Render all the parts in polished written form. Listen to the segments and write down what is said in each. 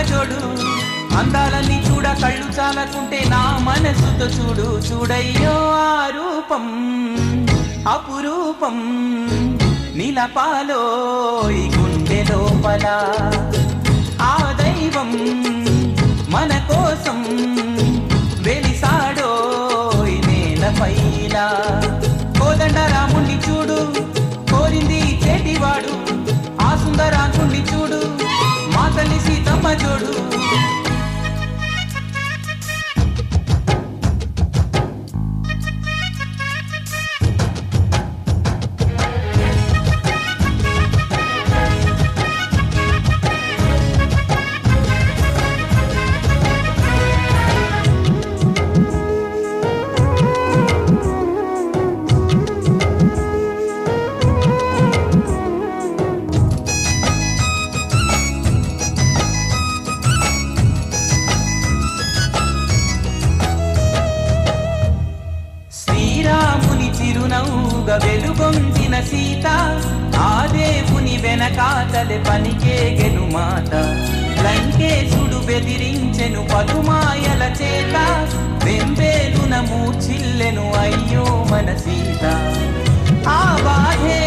కమ్మజోడు అందాలన్నీ చూడ కళ్ళు చాలకుంటే నా మనసుతో చూడు చూడయ్యో ఆ రూపం అపురూపం నీలపాలో ఈ గుండె లోపల ఆ దైవం మన కోసం వెలిసాడో ఈ నేలపైన కోదండరాముణ్ణి చూడు కోరింది చేటివాడు ఆ సుందరాంగుణ్ణి చూడు మా తల్లి సీతమ్మ జోడు చిరునవ్వుగా వెలుగొందిన సీత ఆ దేవుని వెనకాతలే పనికేగెను మాట లంకేశుడు బెదిరించెను పలుమాయల చేత వెంబేలున మూర్చిల్లెను అయ్యో మన సీత ఆ బాధే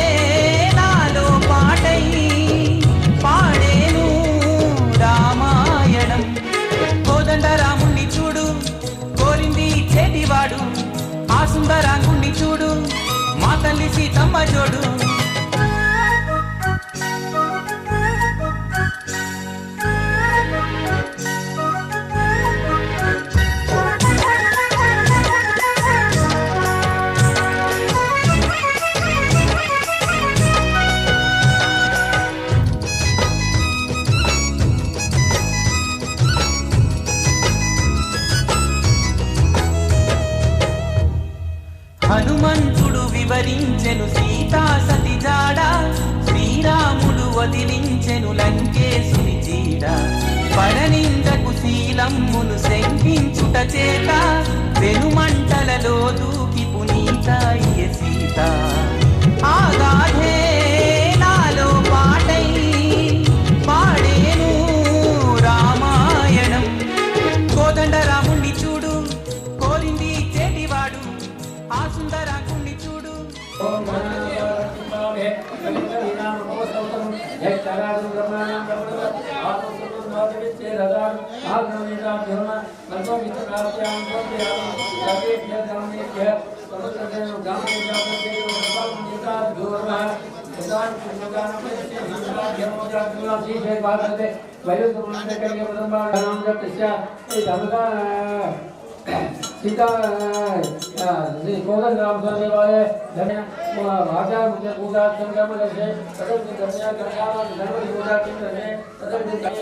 నాలో పాటై పాడేను రామాయణం కోదండరాముణ్ణి చూడు కోరింది చేటివాడు ఆ సుందరాంగుణ్ణి చూడు మా తల్లి సీతమ్మ జోడు హనుమంతుడు వివరించెను సీతా సతి జాడ శ్రీరాముడు వదిలించెను లంకేశుని చీడ పడనిందకు శీలమ్మును శంకించుట చేత వెనుమంటలలో దూకి పునీతాయ సీత ఆ గాథే నాలో పాటై పాడేను రామాయణం కోదండరాముణ్ణి చూడు కోరింది చేటివాడు ఆ సుందరాంగుణ్ణి చూడు सीता कोदन राम स्वामी वाले धन्य भाषा मुझे पूजा संगम जैसे सदन की कन्या कन्या धर्म की पूजा की रहे सदन की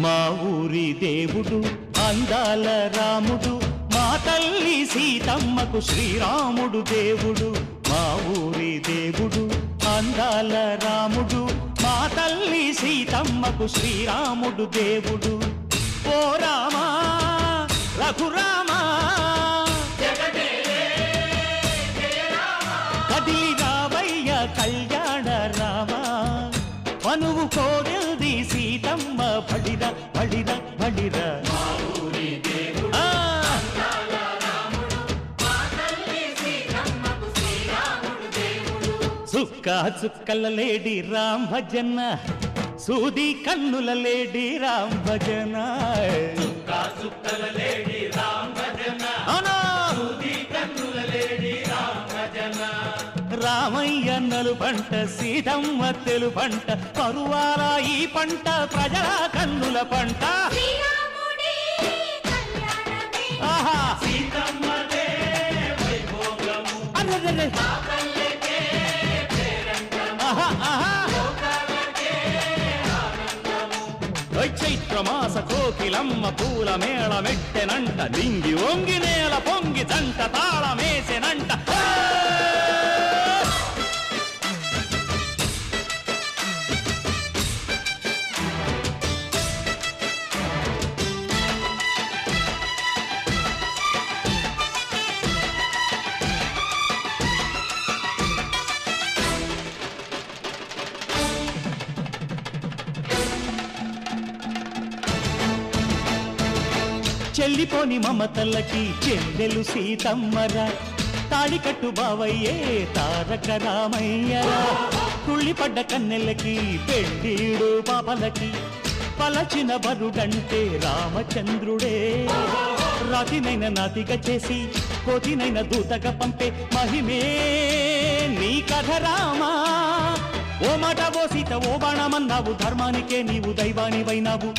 మా ఊరి దేవుడు అందాల రాముడు మా తల్లి సీతమ్మకు శ్రీరాముడు దేవుడు మా ఊరి దేవుడు అందాల రాముడు మా తల్లి సీతమ్మకు శ్రీరాముడు దేవుడు ఓ రామా రఘురామా కదిలి రావయ్య కళ్యాణ రామా మనువు కోవెల్ది సీతమ్మ బడిర బడిర బడిర చుక్క చుక్కల లేడి రామ్ భజన సూది కన్నుల లేడి రామ్ భజన రామయ్య నలు పంట సీతమ్మ తెలు పంట పరువాల ఈ పంట ప్రజల కన్నుల పంట ఆహా చైత్రమాస కోకిలమ్మ పూల మేళ మెట్టెనంట లింగి ఒంగి నేల పొంగి జంట తాళమేసెనంట చెల్లిపోని మమతల్లకి చెల్లెలు సీతమ్మరా తాళికట్టు బావయ్యే తారక రామయ్యరా తుళ్ళిపడ్డ కన్నెలకి పెళ్ళీడు పాపలకి పలచిన బరుడంటే రామచంద్రుడే రాతినైన నాతిగా చేసి కోతినైన దూతగా పంపే మహిమే నీ కథ రామా ఓ మాట ఓ సీత ఓ బాణమన్నావు ధర్మానికే నీవు దైవానివైనావు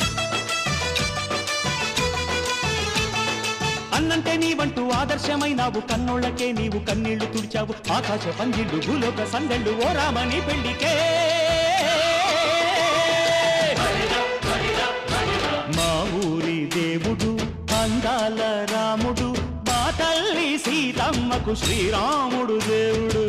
అన్నంటే నీవంటూ ఆదర్శమైనావు కన్నోళ్ళకే నీవు కన్నీళ్లు తుడిచావు ఆకాశ పందిళ్ళు భూలోక సందళ్ళు ఓ రామని పెళ్లికే మా ఊరి దేవుడు అందాల రాముడు మా తల్లి సీతమ్మకు శ్రీరాముడు దేవుడు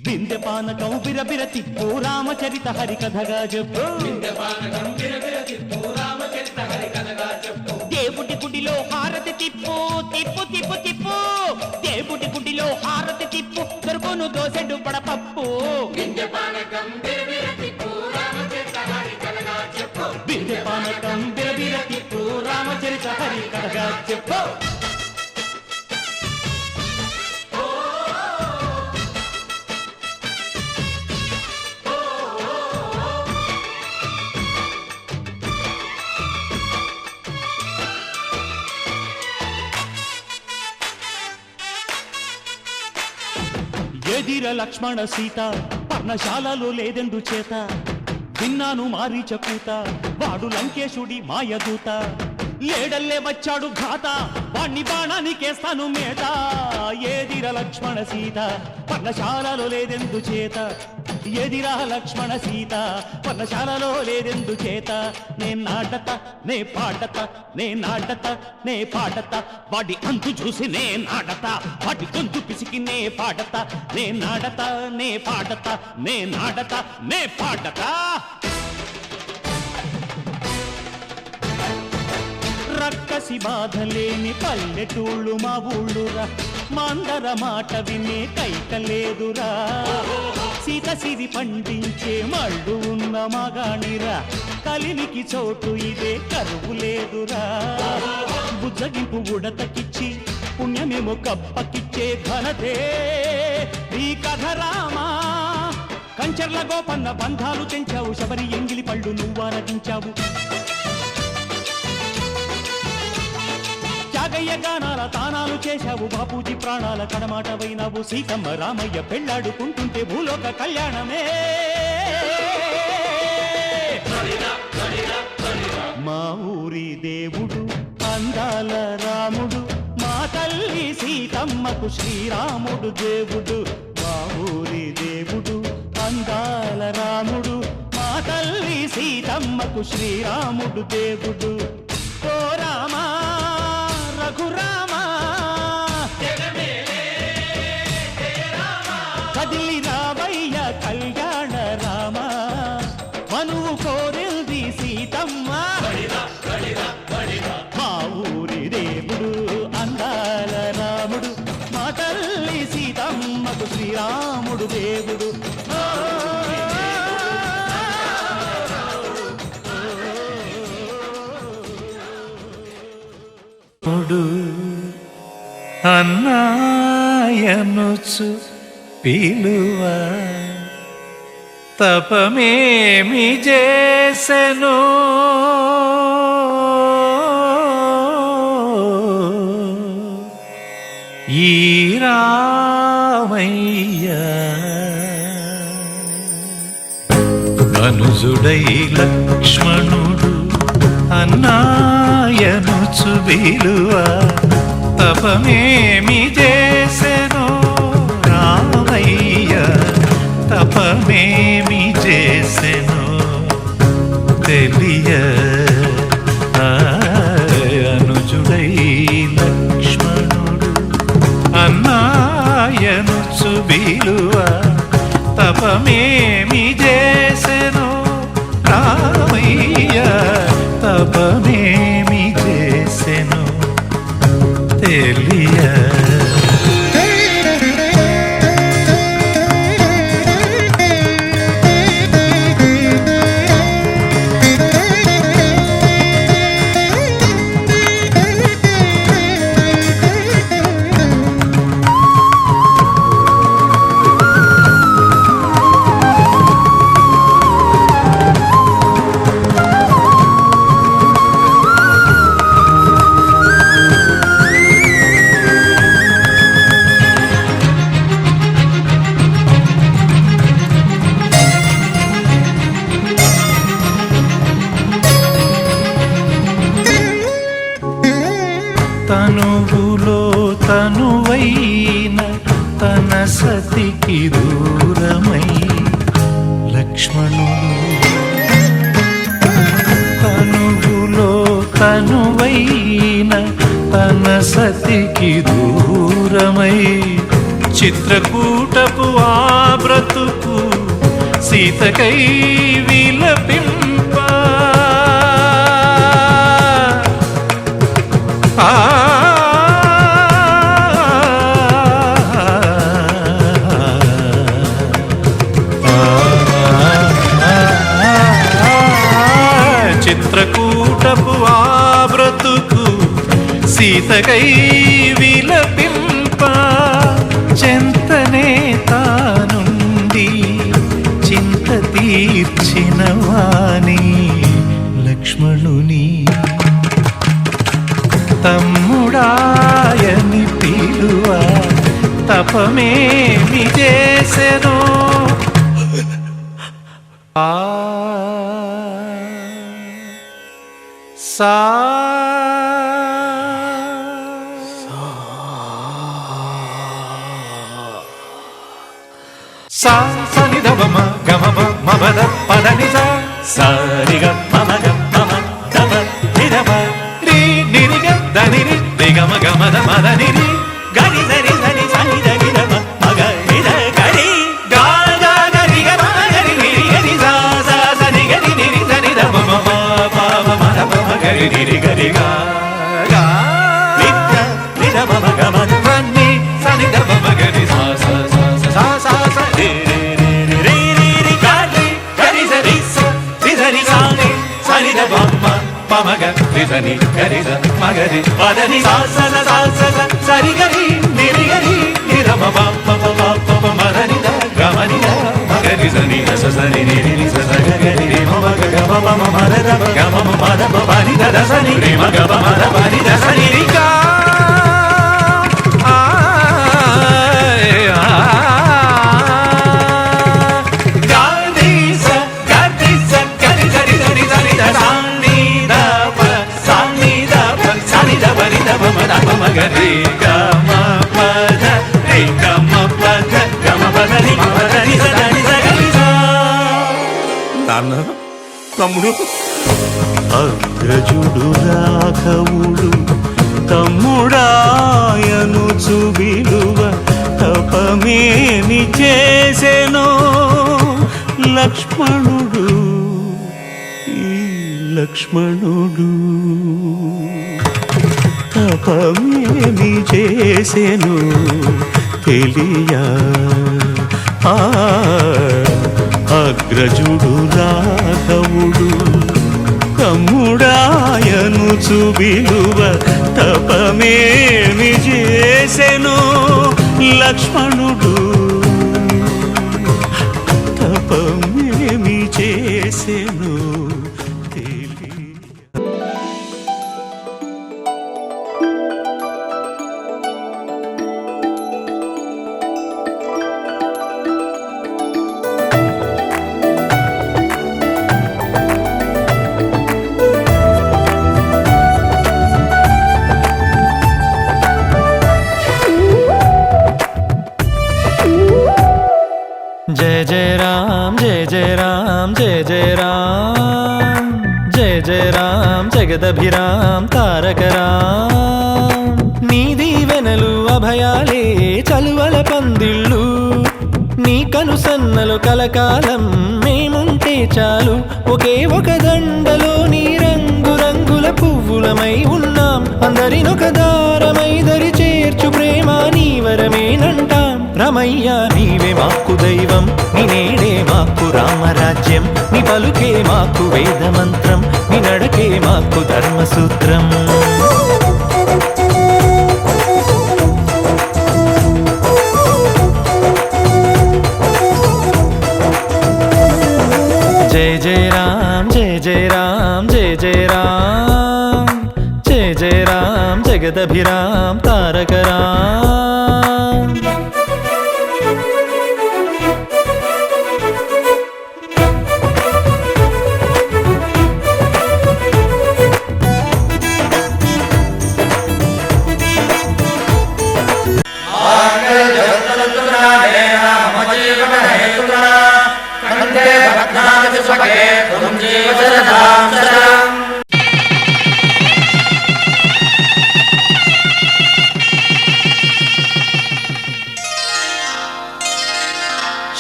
బిందెపానకం బిరబిర తిప్పు రామచరిత హరికథగా చెప్పు దేవుడి గుడిలో హారతి తిప్పు తిప్పు తిప్పు తిప్పు దేవుడి గుడిలో హారతి తిప్పు దొరుకును దోసెడు పడపప్పు బిందెపానకం బిరబిర తిప్పు రామచరిత హరికథగా చెప్పు ఎదిర లక్ష్మణ సీత పర్ణశాలలో లేదెందు చేత విన్నాను మారీచ కూత వాడు లంకేశుడి మాయదూత లేడల్లే వచ్చాడు ఘాత వాణ్ణి బాణానికేస్తాను మేత ఏదిర లక్ష్మణ సీత పర్ణశాలలో లేదెందు చేత ఎదిరా లక్ష్మణ సీత పర్ణశాలలో లేదెందు చేత నే నాటత నే పాటత నే నాటత నే పాటత వాడి అంతు చూసి నే నాటత వాడి గొంతు పిసికి నే పాటత నే నాటత నే పాటత నే నాటత నే పాటత రక్కసి బాధలేని పల్లెటూళ్ళు మా ఊళ్ళురా మందర మాట వినే కైకలేదురా సీత సిరి పండించే మళ్ళు ఉన్న మగాణిరా కలిమికి చోటు ఇదే కరువు లేదురా బుజ్జగింపు ఉడతకిచ్చి పుణ్యమేమో కప్పకిచ్చే ఘనతే ఈ కథ రామా కంచర్ల గోపన్న బంధాలు తెంచావు శబరి ఎంగిలి పళ్ళు నువ్వారగించావు త్యాగయ్య గానాల తానాలు చేశావు బాపూజీ ప్రాణాల కడమాటవైనావు సీతమ్మ రామయ్య పెళ్ళాడుకుంటుంటే భూలోక కళ్యాణమే మా ఊరి దేవుడు అందాల రాముడు మా తల్లి సీతమ్మకు శ్రీరాముడు దేవుడు ఊరి దేవుడు అందాల రాముడు మా తల్లి సీతమ్మకు శ్రీరాముడు దేవుడు ఓ రామా రఘురామా కదిలి రావయ్య కళ్యాణ రామ మనువు కోరింది సీతమ్మ మా ఊరి దేవుడు అందాల రాముడు మా తల్లి సీతమ్మకు శ్రీరాముడు దేవుడు అన్నాయనుచు పిలువ తపమేమి చేసెను ఈ రామయ్య అనుజుడై లక్ష్మణుడు అన్నాయనుచు విలువ తపమేమి చేసెను రామయ్య తపమేమి చేసెను తెలియ అనుజుడై లక్ష్మణుడు అన్నాయనుచు విలువ తపమేమి చేసెను రామయ్య తపమేమి చేసెను తెలియ తనువులో తనువైన తన సతికి దూరమై లక్ష్మణుడు తనువులో తనువైన తన సతికి దూరమై చిత్రకూటపు ఆ బ్రతుకు సీతకై విలపింప చిత్రకూటపు ఆ బ్రతుకు సీతకై విలపింప చెంతనే తానుండి చింత తీర్చిన వాణి లక్ష్మణుని తమ్ముడాయని పిలువ తపమేమి చేసెను సా సా సని దమ గమ మమద పదని సా రిగ మమ గమ దమ నిరమ రి నిరిగ దని రి గమ గమ దమ దని రి గరి సరి సని సని దగి దమ మగ నిద గరి గా గా గరి గ మమ గరి రి గరి సా సా సని గరి నిరి సని దమ మమ పా మమ దమ గరి నిరి గరి గా గా నిద నిద మమ గమ దని సని దమ గరి సా సా సా సా సా రి రి రి రి గరి గరి సరి సని సని సని దమ మగ రిసని గరిస మగరి పదని సాసన సాసన సరి గరి నిరి గరి నిరమ పప పప మదని ద గమని ద మగరి సని ససని నిరి ని సస గరి రి మమ గ మమ మద ద గమ మద పని ద సని రి మగ మద పని ద సని రి గా గరి గమ పద రి గమ పద గమ పద రి తమ్ముడు. అగ్రజుడు రాఘవుడు తమ్ముడాయను చుబిలువ తపమేమి చేసెనో లక్ష్మణుడు ఈ లక్ష్మణుడు తపమేమి చేసెను తెలియా అగ్రజుడు రాఘవుడు తమ్ముడాయను చుబిలువ తపమేమి చేసెను లక్ష్మణుడు తపమేమి చేసెను जय जय राम जय जय राम जय जय राम जय जय राम जगदभिराम तारक राम నీ దీవెనలు అభయాలే చలువల పందిళ్ళు నీ కనుసన్నలు కలకాలం మేముంటే చాలు ఒకే ఒక దండలో నీ రంగు రంగుల పువ్వులమై ఉన్నాం అందరినొక దారమై దరి చేర్చు ప్రేమ నీ వరమేనంటాం రమయ్య నీవే మాకు దైవం నీ నేడే మాకు రామరాజ్యం నీ పలుకే మాకు వేదమంత్రం నీ నడకే మాకు ధర్మసూత్రం जय जय राम जय जय राम जय जय राम जय जय राम जगदभिराम तारक राम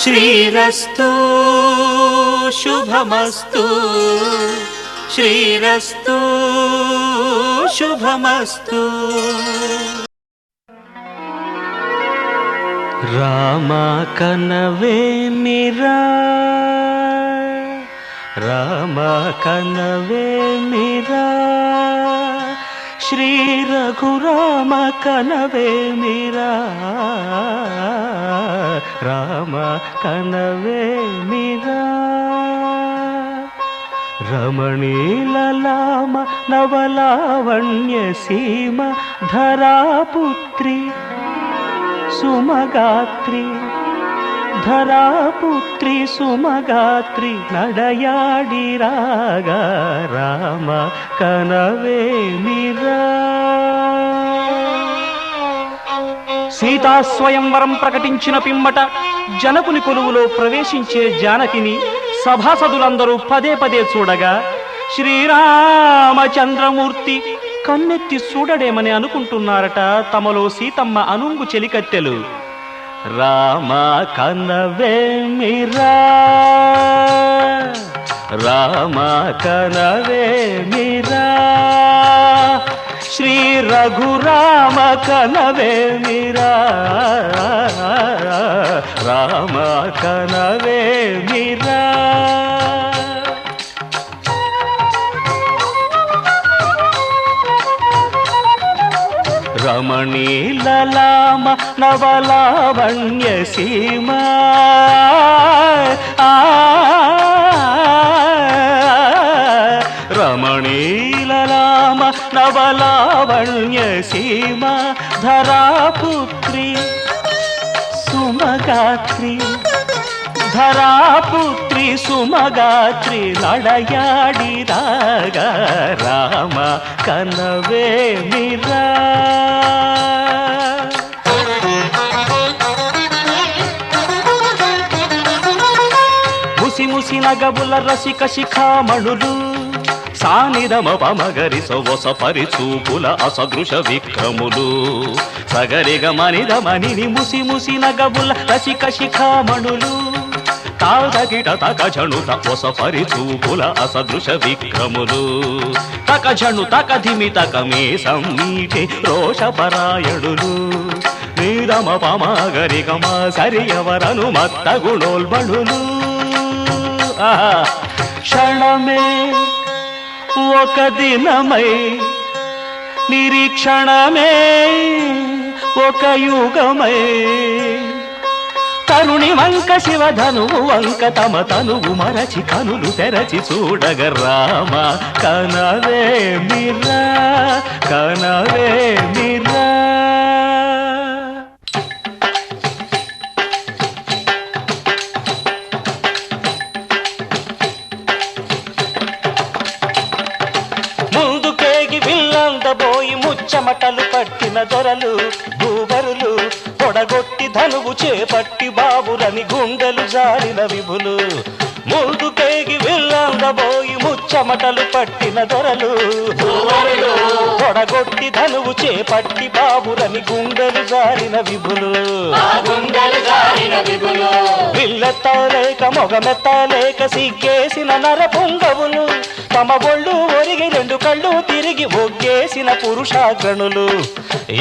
శ్రీరస్తు శుభమస్తు శ్రీరస్తు శుభమస్తు రామ కనవేమిరా రామ కనవేమిరా శ్రీ రఘురామ కనవేమిరా రామ కనవేమిరా రమణీలలామ నవలావణ్య సీమ ధరాపుత్రి సుమగాత్రి ధరాపుత్రి సుమగాత్రి నడయాడి రాగా రామ కనవేమిరా సీతా స్వయంవరం ప్రకటించిన పిమ్మట జనకుని కొలువులో ప్రవేశించే జానకిని సభాసదులందరూ పదే పదే చూడగా శ్రీరామచంద్రమూర్తి కన్నెత్తి చూడడేమని అనుకుంటున్నారట తమలో సీతమ్మ అనుంగు చెలికత్తెలు. రామ కనవేమిరా రామ కనవేమిరా శ్రీ రఘురామ కనవేమిరా రామ కనవేమిరా రమణీలలామ నవలావణ్య సీమ రమణీలలామ నవలావణ్య సీమ ధరాపుత్రి సుమగాత్రి ధరాపుత్రి సుమగాత్రి నడయాడి రాగా రామ కనవేమిరా ముసి నగబుల రసిక శిఖామణులు సానిదమ పమగరి సొవస పరిచూపుల అసదృశ విక్రములు సగరిగ మనిదమని ముసి నగబుల రసిక శిఖామణులు తాదగిట తక జణుత ఒస పరిచూపుల అసదృశ విక్రములు తక జణు తక ధిమి తక మే సమ్మీటి రోషపరాయణులు నీరమ పమగరిగమ సరియవరను మత్త గుణోల్బణులు క్షణమే ఒక దినమై నిరీక్షణమే ఒక యుగమై తరుణి వంక శివధనువు వంక తమ తనువు మరచి కనులు తెరచి చూడగ రామ కనవే మిరా కనవే మిరా చెమటలు పట్టిన దొరలు భూవరులు పొడగొట్టి ధనువు చేపట్టి బాబురని గుండెలు జారిన విభులు ముందుకేగి విల్లందబోయి ముచ్చమటలు పట్టిన దొరలు పొడగొట్టి ధనువు చేపట్టి బాబురని గుండెలు జారిన విభులు విల్లెత్తలేక మొగమెత్తలేక సిగ్గేసిన నర పొంగవులు తమ ఒళ్ళు ఒరిగి రెండు కళ్ళు తిరిగి ఒగ్గేసిన పురుషాగ్రణులు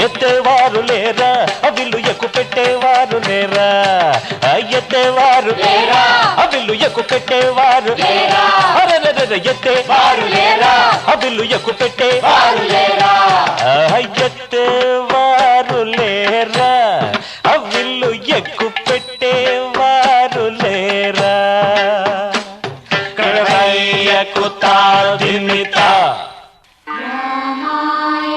ఎత్తేవారు లేరా అవిల్లు ఎక్కు పెట్టేవారు లేరా ఎత్తేవారు లేరా అవిల్లు ఎక్కు పెట్టేవారు ఎత్తేవారు లేరా అవిల్లు ఎక్కు పెట్టేవారు లేరా ఎత్తేవారు లేరా అవిల్లు ఎక్కు పెట్టేవారు లేరా కుతాదిమిత రామాయ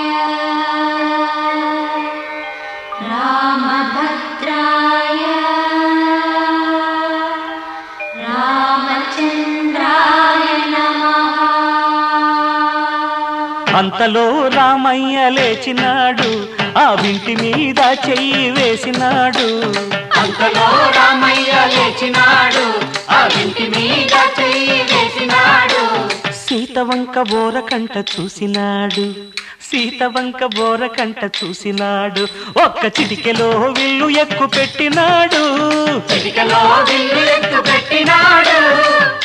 రామభద్రాయ రామచంద్రాయ నమః. అంతలో రామయ్య లేచినాడు ఆ వింటి మీద చెయ్యి వేసినాడు అంతలో రామయ్య లేచినాడు ఆ ఇంటి మీద చెయ్యి వేసినాడు సీతవంక బోర కంట చూసినాడు సీతవంక బోర కంట చూసినాడు ఒక్క చిటికెలో విల్లు ఎక్కు పెట్టినాడు చిటికలో విల్లు ఎక్కు పెట్టినాడు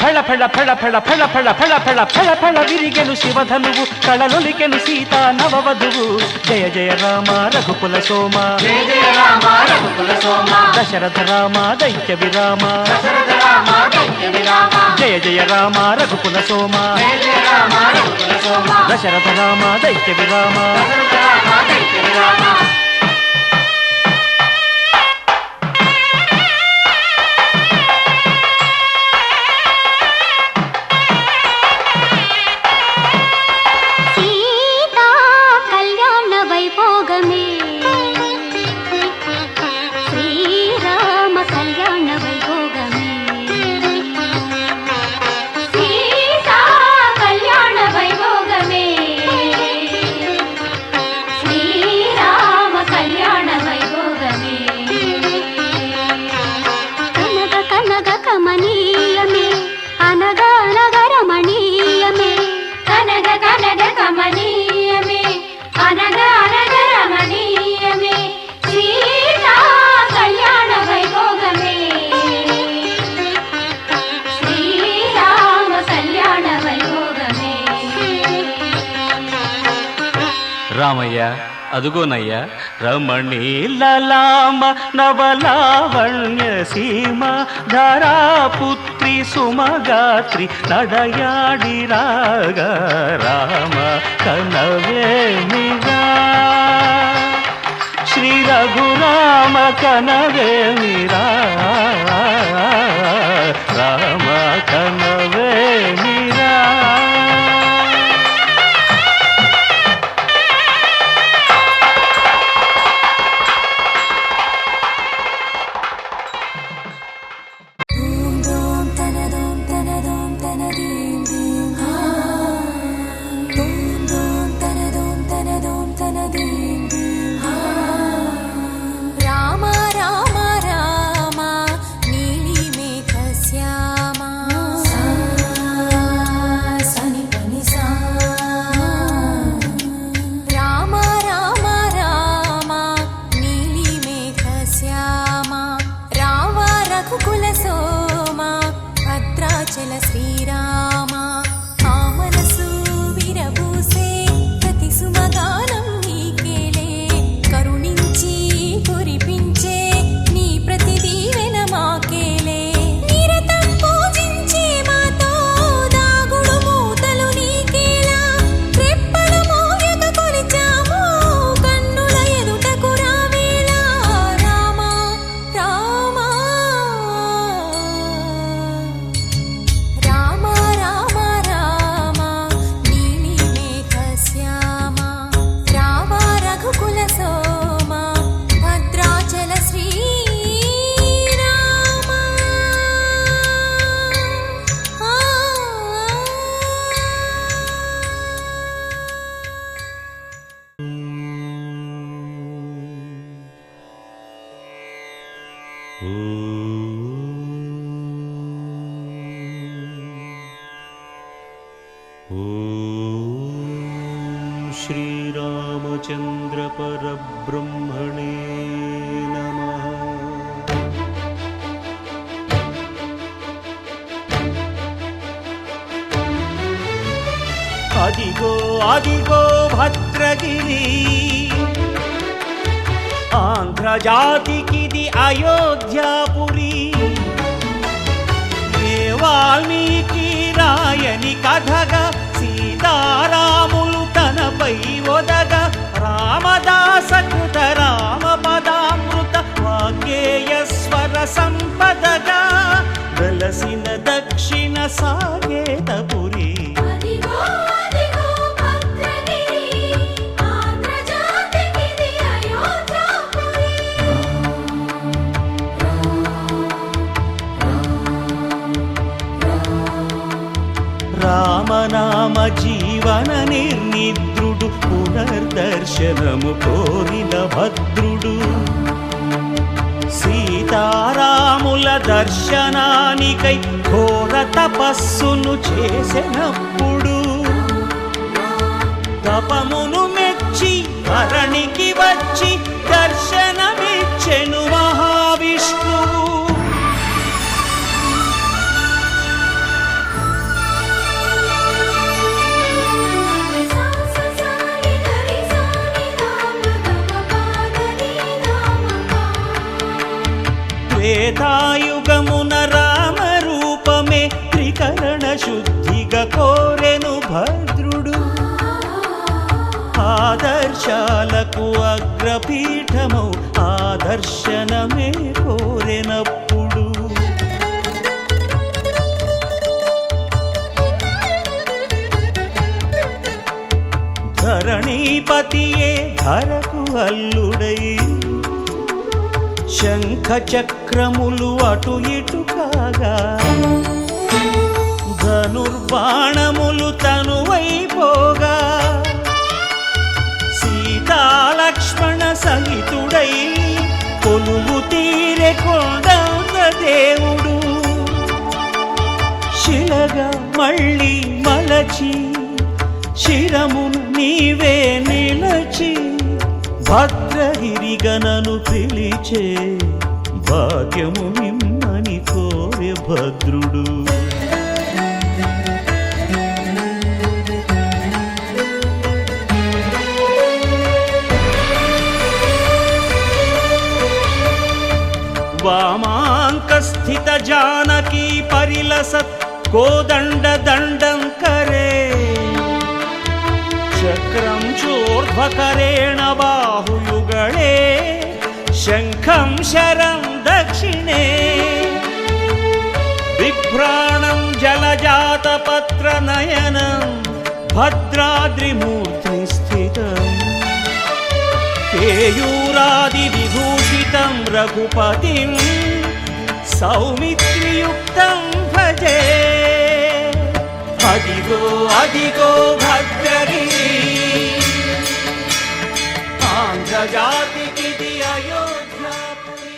ఫళ ఫళ ఫళ ఫళ ఫళ ఫళ ఫళ ఫళ ఫళ ఫళ విరిగెను శివధనువు కళలొలికెను సీతా నవవధువు జయ జయ రామ రఘుకుల సోమ జయ జయ రామ రఘుకుల సోమ దశరథ రామ దైత్య విరామ దశరథ రామ దైత్య విరామ జయ జయ రామ రఘుకుల సోమ జయ జయ రామ రఘుకుల సోమ దశరథ రామ దైత్య విరామ దశరథ రామ దైత్య విరామ. రామయ్య అదుగోనయ్యా రమణీలామ నవలావణ్య సీమ ధరాపుత్రి సుమగాత్రి నడయాడి రాగ రామ కనవేమిరా శ్రీ రఘురామ కనవేమిరా రామ కనవేమిరా. రామ రామ రామ నీలిమేఘ శ్యామ శ్రీరామచంద్ర పరబ్రహ్మణే నమః. అదిగో అదిగో భద్రగిరి, ఆంధ్రజాతికిది అయోధ్యాపురి. ఏ వాల్మీకి రాయని కథగా సీతారాములు తనపై ఒదగ, రామదాస కృత రామ పదామృత వాగ్గేయ స్వర సంపదగా వెలసిన దక్షిణ సాగేతపురి. రామనామ జీవన నిర్నిద్రుడు, పునర్దర్శనము కోరిన భద్రుడు. సీతారాముల దర్శనానికై ఘోర తపస్సును చేసినప్పుడు, తపమును మెచ్చి ధరణికి వచ్చి దర్శనమిచ్చెను మహావిష్ణువు. త్రేతాయుగమున రామ రూపమే త్రికరణ శుద్ధిగా కోరెను భద్రుడు. ఆదర్శాలకు అగ్రపీఠమౌ ఆదర్శనమే కోరెనప్పుడు, ధరణీపతియే ధరకు అల్లుడై శంఖ చక్రములు అటు ఇటు కాగా, ధనుర్బాణములు తనువైపోగా, సీతాలక్ష్మణ సహితుడై కొలువు తీరె కొండంత దేవుడు. శిలగా మళ్ళీ మలచి శిరమును నీవే నిలచి, భద్రగిరిగనను పిలిచే భాగ్యము నిమ్మని కోరె భద్రుడు. వామాంక స్థిత జానకీ పరిలసత్ కోదండ దండం కరే, చక్రం చోర్ధ్వకరేణ బాహుయుగళే శంఖం శరం దక్షిణే, బిభ్రాణం జలజాతపత్ర నయనం భద్రాద్రిమూర్తి స్థితం, కేయూరాది విభూషితం రఘుపతిం సౌమిత్రియుక్తం భజే. అదిగో అదిగో భద్రగిరి, ఆంధ్రజాతికిది అయోధ్యాపురి.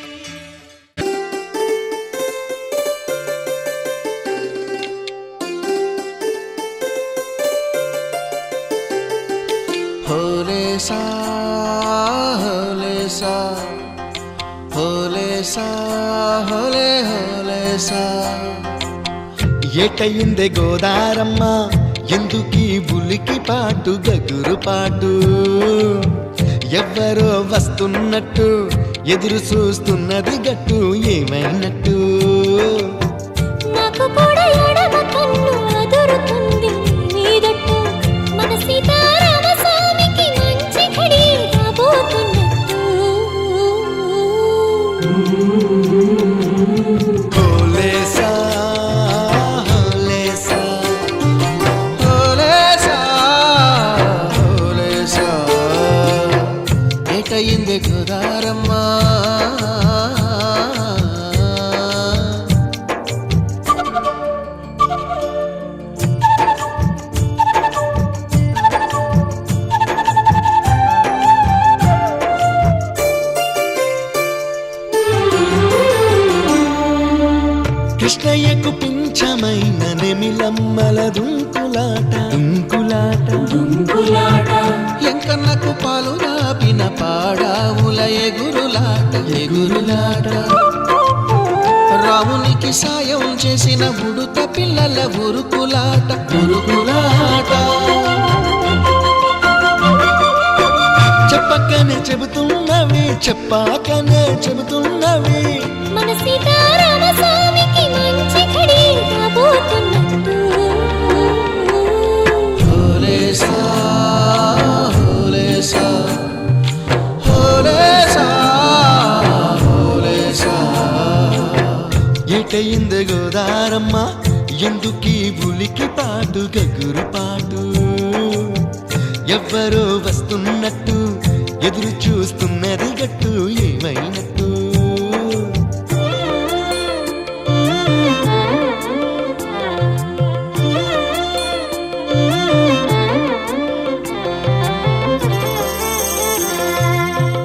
హోలే సా హోలే సా హోలే సా హోలే హోలే సా. ఏటయిందే గోదారమ్మ ఎందుకీ ఉలికి పాటు గగురు పాటు, ఎవ్వరో వస్తున్నట్టు ఎదురు చూస్తున్నది గట్టు ఏమైనట్టు. నాకు కూడా ఎడమ కన్ను అదురుతుంది నీదట్టు, మన సీతారామ స్వామికి మంచి ఘడి రాబోతున్నట్టు. హోలే సా హోలే సా హోలే సా హోలే సా. ఏటయిందే గోదారమ్మ కృష్ణయ్యకు పింఛమైన నెమిలమ్మల దుంకులాట ఎంకన్నకు పాలు రాపిన పాడావుల ఎగురులాట రామునికి సాయం చేసిన ఉడుత పిల్లల ఉరుకులాట చెప్పకనే చెబుతున్నవి చెప్పాకనే చెబుతున్నవి మన సీతారామ స్వామికి మంచి ఘడి రాబోతున్నట్టు హోలేసా హోలేసా హోలేసా హోలేసా ఏటయింది గోదారమ్మ ఎందుకీ ఉలికి పాటు గగురు పాటు ఎవ్వరో వస్తున్నట్టు ఎదురు చూస్తున్నది గట్టు ఏమైనట్టు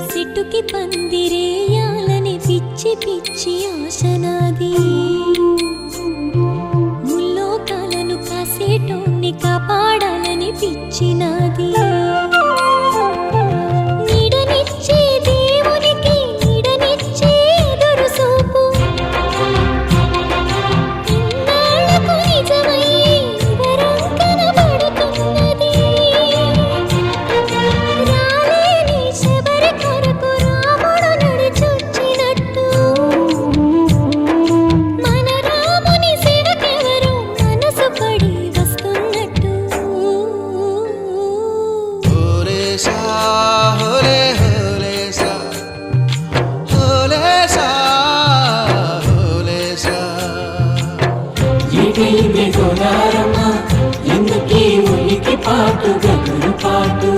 సిట్టుకి పందిరేయాలని పిచ్చి పిచ్చి ఆశనాది ముల్లోకాలను కాసేటోన్ని కాపాడాలని పిచ్చినాది నీడనిచ్చే దేవునికి నీడనిచ్చే ఎదురు చూపు ఇన్నాళ్లకు నిజమయ్యే వరం కనబడుతున్నది రాలేని శబరి కొరకు రాముడు నడిచొచ్చినట్టు మన రాముని సేవకెవరు మనసు పడి వస్తున్నట్టు హోలేసా హోలే హోలేసా హోలేసా హోలేసా ఏటైంది గోదారమ్మ ఎందుకీ ఉలికి పాటు గగురు పాటు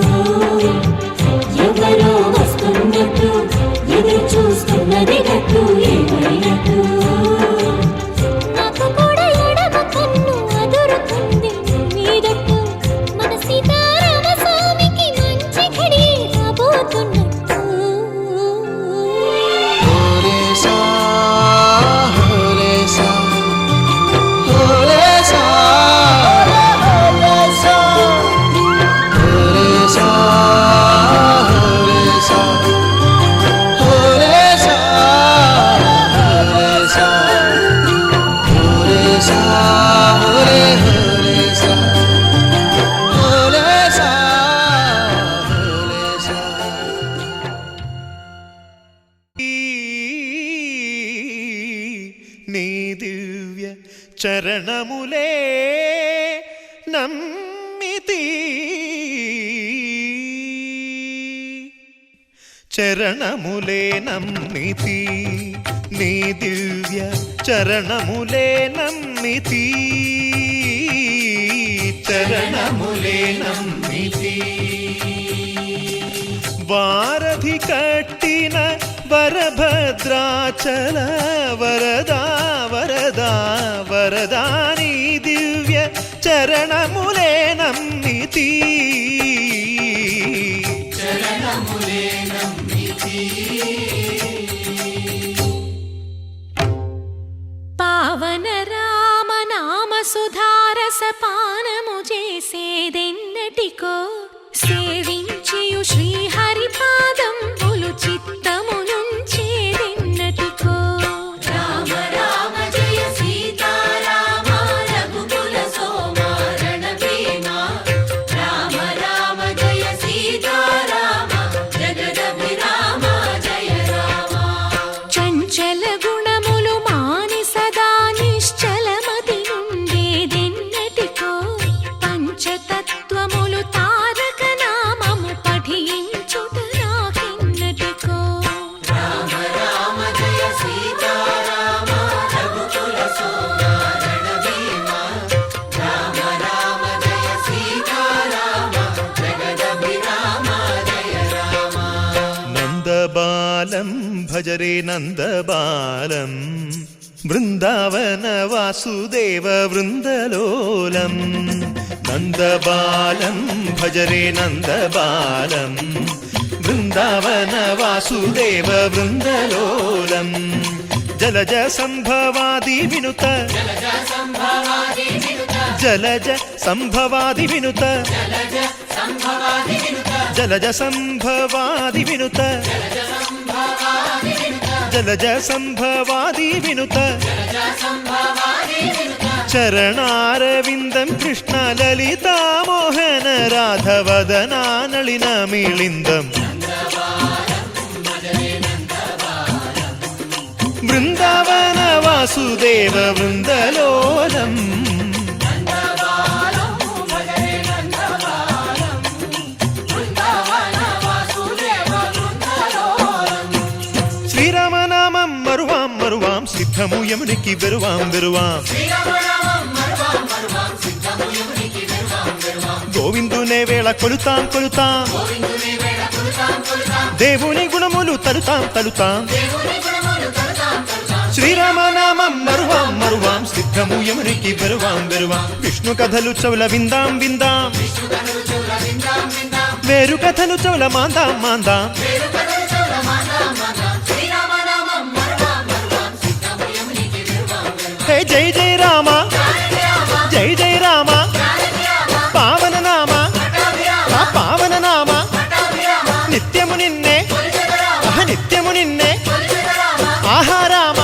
ఎవరో వస్తున్నట్టు ఎదురు చూస్తున్నది గట్టు ఏమైనట్టు నాకు కూడా ఎడమ కన్ను అదురుతుంది మీదట్టు మన సీతారామ స్వామికి మంచి ఘడి రాబోతున్నట్టు హోలేసా హోలేసా హోలేసా హోలేసా హోలేసా హోలేసా హోలేసా హోలేసా హోలే హోలేసా హోలేసా హోలేసా నీ దివ్య చరణములే నమ్మితి చరణములే నమ్మితి నీ దివ్య చరణములే నమ్మితి చరణములే నమ్మితి వారధి కట్టిన వరభద్రాచల వరదా వరదా వరదాని దివ్య చరణములే నమ్మితి చరణములే నమ్మితి పావన రామ నామ సుధారస పానము చేసేదెన్నటికో సేవించియు శ్రీహరి పాదంబులు చిత్తమునుంచేదెన్నటికో రామ రామ జయ సీతారామ రఘుకుల సోమ రణభీమ రామ రామ జయ సీతారామ జగదభిరామ జయ రామ చంచల గుణములు మాని సదా నిశ్చలమతి నుండేదెన్నటికో పంచతత్వములు తారక నామము పఠించుట నాకెన్నటికో రామ రామ జయ సీతారామ రఘుకుల సోమ రణభీమ రామ రామ జయ సీతారామ జగదభిరామ జయ రామ నందబాలం భజరే నందబాలం బృందావన వాసుదేవ వృందలోలం నందబాలం భజరే నందబాలం బృందావన వాసుదేవ వృందలోలం జలజ సంభవాది వినుత జలజ సంభవాది వినుత జలజ సంభవాది వినుత జలజ సంభవాది వినుత చరణారవిందం కృష్ణ లలితా మోహన రాధవదనా నళిన మిళిందం బృందావన వాసుదేవ వృందలోలం శ్రీరామనామం మరువాం మరువాం సిద్ధము యమునికి వెరువాం వెరువాం గోవిందునే వేళ కొలుతాం కొలుతాం దేవుని గుణములు తలుతాం తలుతాం శ్రీరామనామం మరువాం మరువాం సిద్ధము యమునికి వెరువాం వెరువాం విష్ణు కథలు చౌల విందాం విందాం వేరు కథలు చౌల మాందాం మాందాం హే జై జై రామ జై జై రామ పావన నామ ఆ పావన నామ నిత్యము నిన్నే నిత్యము నిన్నే ఆహా రామ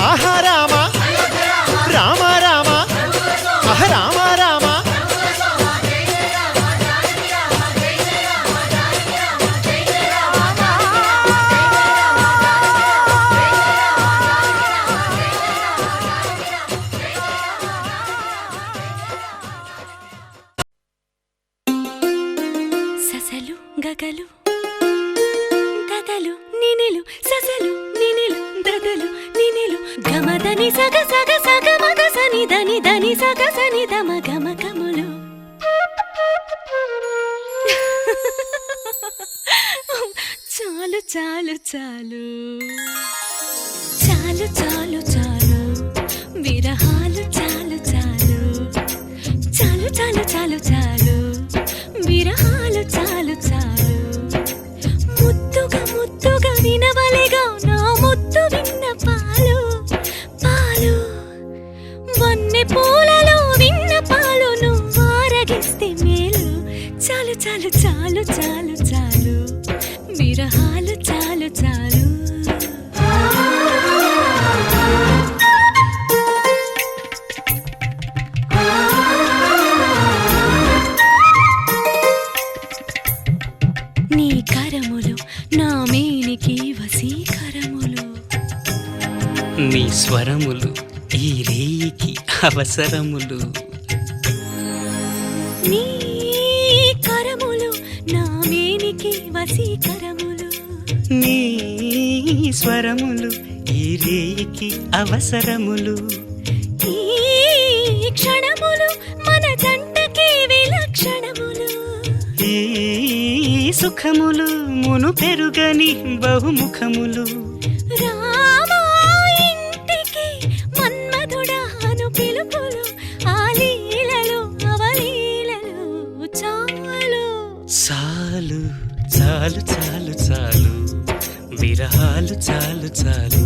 ఆహా రామ రామ రామ ఆహ రామ రామ ససలు గగలు దదలు నినిలు ససలు నినిలు దదలు నినిలు గమదని సగ సగ సగ మగ సని దని దని సగ సని దమ గమ గములు చాలు చాలు చాలు చాలు చాలు చాలు విరహాలు చాలు చాలు చాలు చాలు చాలు చాలు విరహాలు చాలు చాలు ముద్దుగా ముద్దుగా వినవలెగా నా ముద్దు విన్న పాలు పాలు వన్నె పూలలో విన్న పాలు నువ్వు ఆరగిస్తే మేలు చాలు చాలు చాలు చాలు చాలు విరహాలు చాలు చాలు నీ కరములు నా మేనికి వశీకరములు నీ స్వరములు ఈ రేయికి అవసరములు నీ కరములు నా మేనికి వశీకరములు నీ స్వరములు ఈ రేయికి అవసరములు ఈ క్షణములు మన జంటకి విలక్షణములు ఈ సుఖములు మును పెరుగని బహుముఖములు రామా ఇంటికి మన్మధుడాను పిలుపులు ఆ లీలలు అవలీలలు చాలు చాలు చాలు చాలు చాలు విరహాలు చాలు చాలు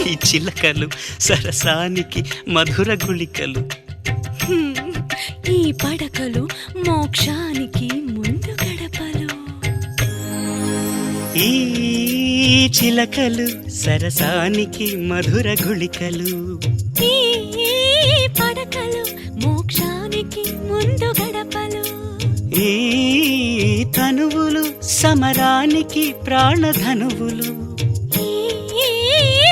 ఈ చిలకలు సరసానికి మధుర గుళికలు ఈ పడకలు మోక్షానికి ముందు గడపలు ఈ చిలకలు సరసానికి మధుర గుళికలు ఈ పడకలు మోక్షానికి ముందు గడపలు ఈ తనువులు సమరానికి ప్రాణధనువులు ఈ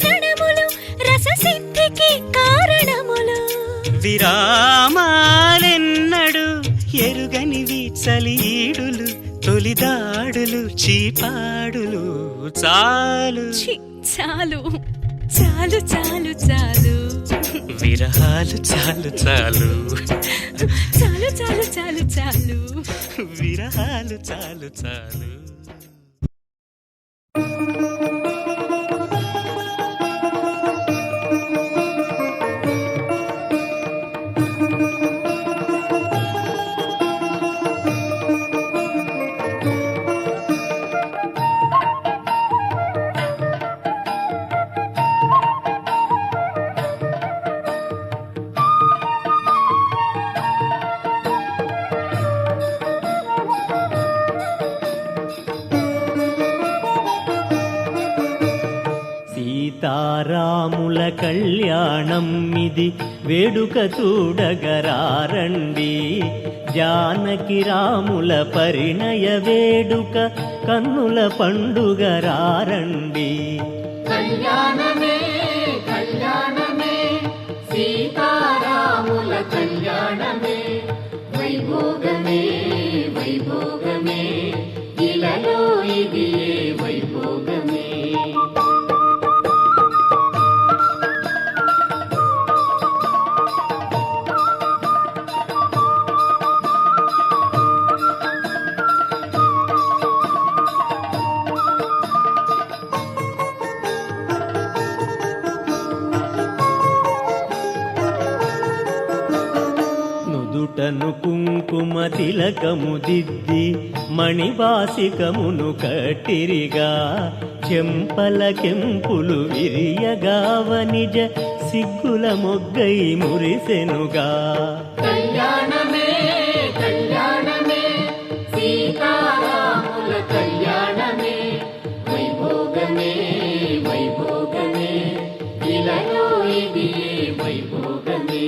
రణములు రససిద్ధికి కారణములు విరామాలెన్నడు ఎరుగనివి చలీడులు తొలిదాడులు చీపాడులు చాలు ఛీ, చాలు చాలు చాలు చాలు విరహాలు చాలు చాలు చాలు చాలు చాలు చాలు విరహాలు చాలు చాలు. సీతారాముల కళ్యాణం ఇది వేడుక చూడగరారండి, జానకి రాముల పరిణయ వేడుక కన్నుల పండుగ రారండి. కళ్యాణమే కళ్యాణమే సీతారాముల కళ్యాణమే, వైభోగమే వైభోగమే ఇలలో ఇది వైభోగమే. నుదుటను కుంకుమ తిలకము దిద్ది మణివాసికమును కట్టిరిగా, చెంపల కెంపులు విరియగా వనిజ సిగ్గుల మొగ్గై మురిసెనుగా. కళ్యాణమే కళ్యాణమే సీతారాముల కళ్యాణమే, వైభోగమే వైభోగమే ఇలలో ఇది వైభోగమే.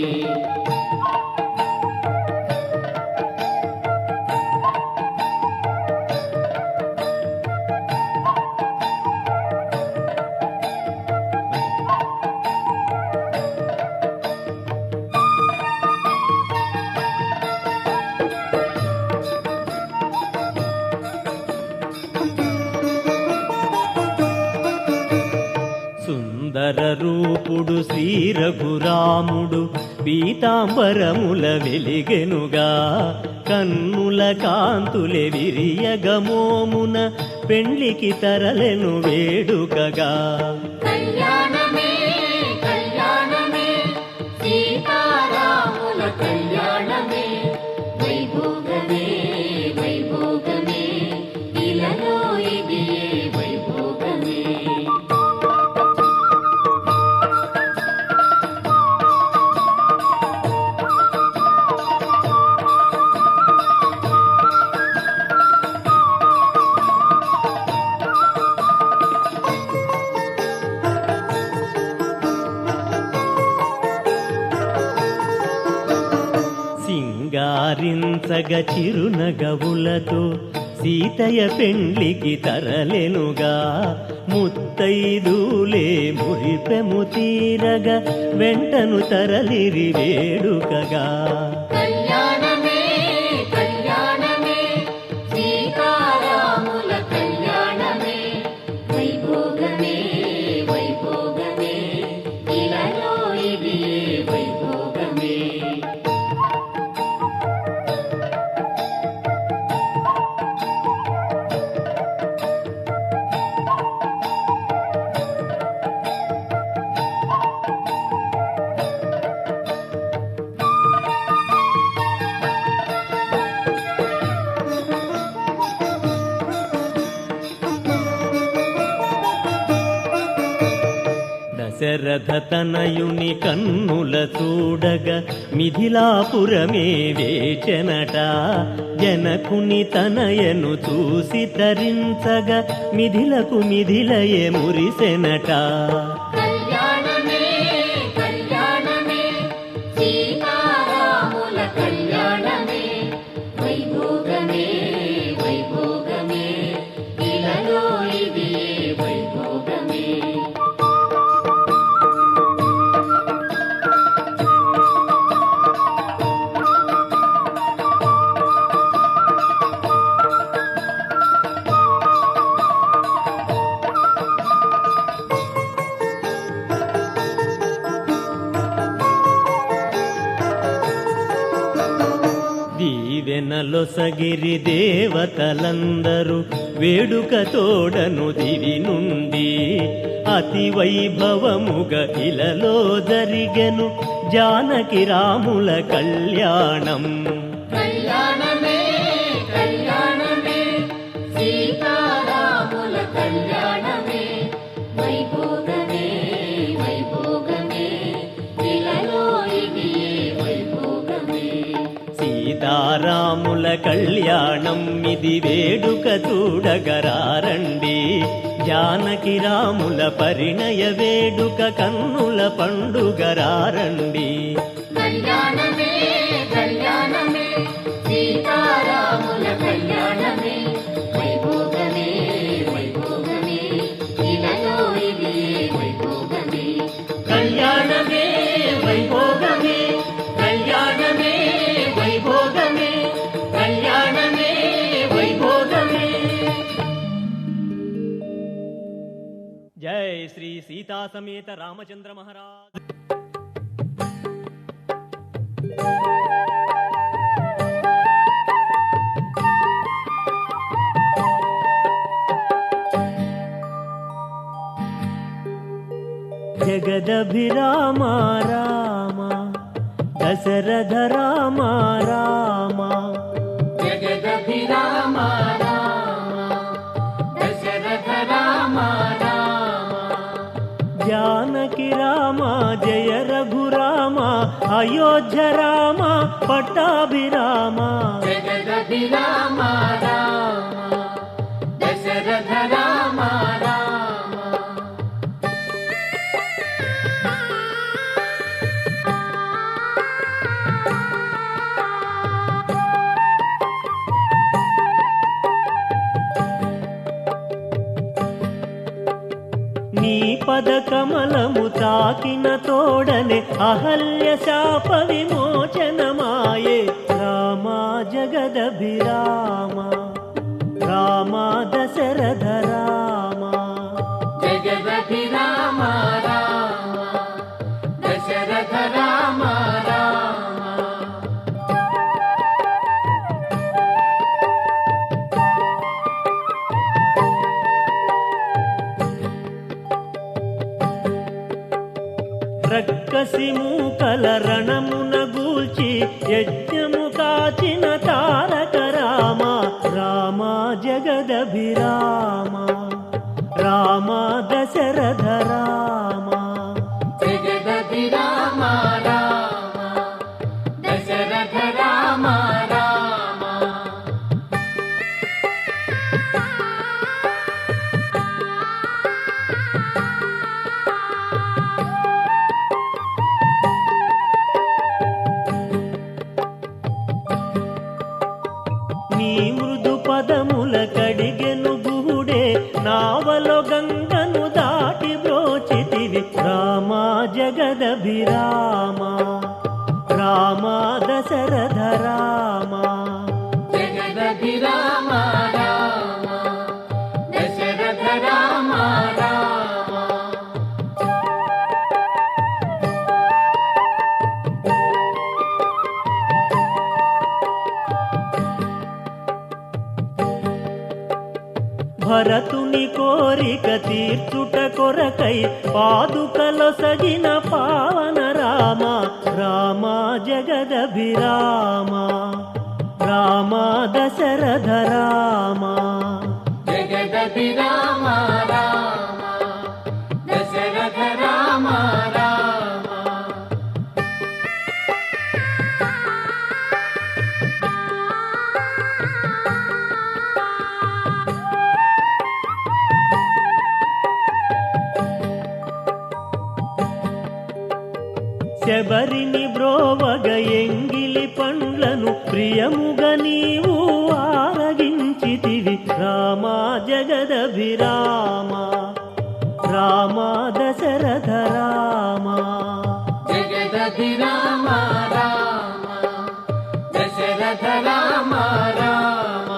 సుందర రూపుడు శ్రీ రఘురాముడు పీతాంబరముల వెలిగెనుగా, కన్నుల కాంతులే విరియగమోమున పెండ్లికి తరలెను వేడుకగా. కళ్యాణమే కళ్యాణమే సీతారాముల కళ్యాణమే, వైభోగమే వైభోగమే ఇలలో ఇది వైభోగమే. సింగారించగ చిరునగవులతో సీతయ్య పెండ్లికి తరలెనుగా, ముత్తైదులే మురిపెము తీరగా వెంటను తరలిరి వేడుకగా. కళ్యాణమే కళ్యాణమే సీతారాముల కళ్యాణమే, వైభోగమే వైభోగమే ఇలలో ఇది వైభోగమే. దశరథ తనయుని కన్నుల చూడగా మిథిలాపురమే వేచెనట, జనకుని తనయను చూసి తరించగా మిథిలకు మిథిలయే మురిసెనట. కళ్యాణమే కళ్యాణమే సీతారాముల కళ్యాణమే, వైభోగమే వైభోగమే ఇలలో ఇది వైభోగమే. వరములలొసగిరి దేవతలందరూ వేడుక తోడను దివి నుండి అతి వైభవముగ ఇలలో జరిగెను జానకి రాముల కళ్యాణం. కళ్యాణమే కళ్యాణమే సీతారాముల కళ్యాణమే వైభోగమే వైభోగమే ఇలలో ఇది వైభోగమే. సీతారాముల కళ్యాణం ఇది వేడుక చూడగరారండి జానకి రాముల పరిణయ వేడుక కన్నుల పండుగరారండి. కళ్యాణమే కళ్యాణమే సీతారాముల కళ్యాణమే వైభోగమే వైభోగమే ఇలలో ఇది వైభోగమే. కళ్యాణమే వైభోగమే కళ్యాణమే వైభోగమే కళ్యాణమే వైభోగమే. జై శ్రీ సీతా సమేత రామచంద్ర మహారాజ్. జగదభిరామ రామ దశరథ రామ రామ జగదభిరామ రామ దశరథ రామ రామ జానకి రామ జయ రఘురామ అయోధ్య రామ పట్టాభిరామ. జగదభిరామ రామ దశరథ రామ రామ నీ పద కమలము తాకిన తోడనే అహల్య శాప విమోచనమాయే రామ జగదభిరామ రామ దశరథ రామ. జగదభిరామ రామ దశరథ రామ రామ రక్కసి మూకల రణమున గూల్చి యజ్ఞము కాచిన తారక రామ రామ జగదభిరామ రామ దశరథ రామ. జగదభిరామ రామ దశరథ రామ రామ నీ మృదు పదముల కడిగెను గుహుడే నావలో గంగను దాటి బ్రోచితివి రామ జగదభిరామ రామ దశరథ రామ. జగదభిరామ రామ దశరథ రామ రామ భరతుని కోరిక తీర్చుట కొరకై పాదుకలో సగిన పావన రామ రామ జగదభిరామ రామ దశరథ రామ. జగదభిరామ రామ దశరథ రామ రామ శబరిని బ్రోవగ ఎంగిలి పండ్లను ప్రియముగ నీవు ఆరగించితివి రామ జగదభిరామ రామ దశరథ రామ. జగదభిరామ రామ దశరథ రామ రామ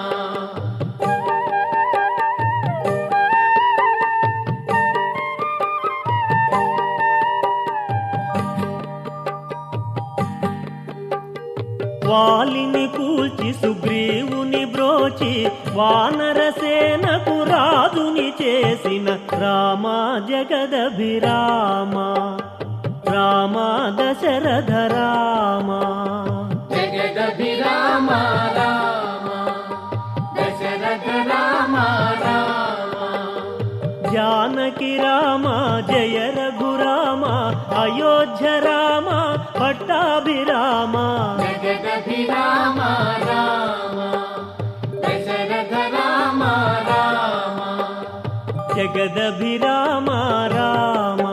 వాలిని కూల్చి సుగ్రీవుని బ్రోచి వానరసేనకు రాజుని చేసిన రామ జగదభిరామ రామ దశరథ రామ జగదభిరామ రామ దశరథ రామ రామ జానకి రామ జయ రఘురామ అయోధ్య రామ పట్టాభిరామ జగదభిరామ రామ దశరథ రామ రామ జగదభిరామ రామ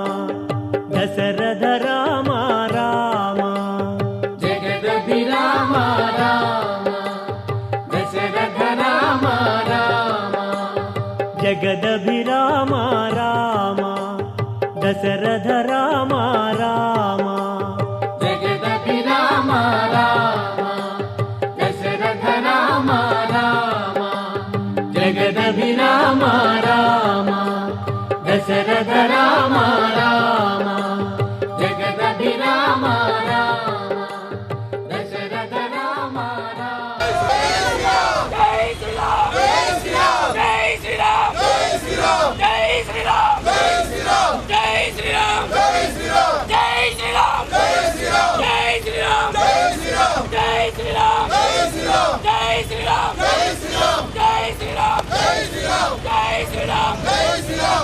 దశరథ రామ రామ జగదభిరామ రామ దశరథ రామ రామ జగదభిరామ రామ దశరథ రామ రామ జగదభిరామ రామ దశరథ రామ రామ జగదభిరామ రామ దశరథ రామ రామ జగదభిరామ రామ దశరథ రామ రామ జై శ్రీరామ్ జై శ్రీరామ్ జై శ్రీరామ్ జై శ్రీరామ్ జై శ్రీరామ్ జై శ్రీరామ్ జై శ్రీరామ్ జై శ్రీరామ్ జై శ్రీరామ్ జై శ్రీరామ్ జై శ్రీరామ్ జై శ్రీరామ్ జై శ్రీరామ్ జై శ్రీరామ్ జై శ్రీరామ్ జై శ్రీరామ్ జై శ్రీరామ్ జై శ్రీరామ్ జై శ్రీరామ్